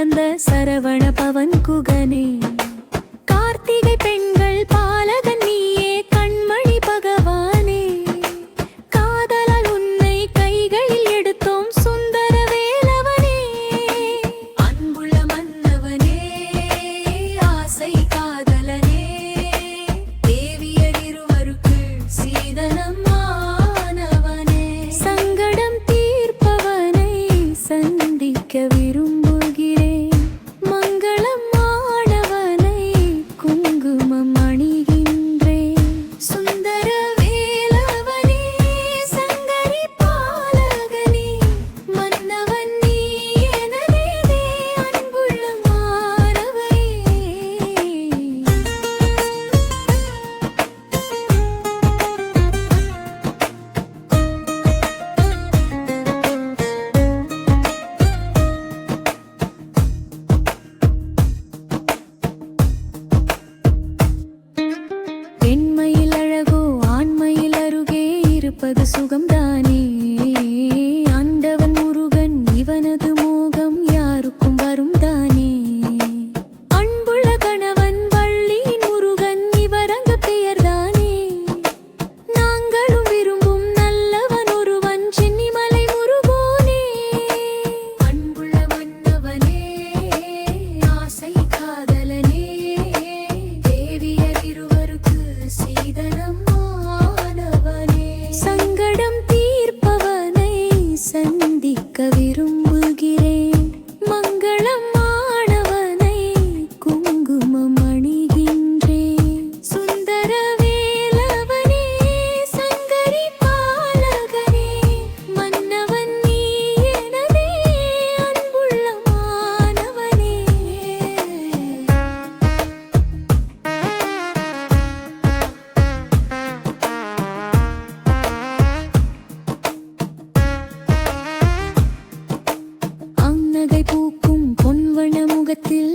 சுமந்த சரவண பவன் குகனே கார்த்திகை பெண்கள் பாலகன் நீயே கண்மணி பகவானே காதலால் உன்னை கைகளில் எடுத்தோம் சுந்தர வேலவனே அன்புள்ள மன்னவனே ஆசை காதலனே தேவியர் இருவருக்கு சீதனம் ஆனவனே சங்கடம் தீர்ப்பவனை சந்திக்க விரும்புகிறேன் மங்களம் ஆனவனை குங்குமம் அணிகின்றேன் சுந்தர வேலவனே சங்கரி பாலகனே மன்னவன் நீ எனதே அன்புள்ள மாணவையே பெண்மையில் அழகோ ஆண்மையில் அருகே இருப்பது சுகம்தானே ஆண்டவன் முருகன் இவனது மோகம் யாருக்கும் வரும் தானே அன்புள்ள கணவன் வள்ளியின் முருகன் இவரங்கு பெயர்தானே நாங்களும் விரும்பும் நல்லவன் ஒருவன் சென்னிமலை முருகோனே அன்புள்ள மன்னவனே ஆசை காதலனே தேவியர் இருவருக்கு சீதனம் ஆனவனே சங்கடம் தீர்ப்பவனை சந்திக்க விரும்புகிறேன் மங்களம் ஆனவனை குங்குமம் அணிகின்றேன் சுந்தர வேலவனே சங்கரி பாலகனே மன்னவன் நீ எனதே அன்புள்ள மாணவனே அன்னகை பூக்கும் பொன்வன முகத்தில்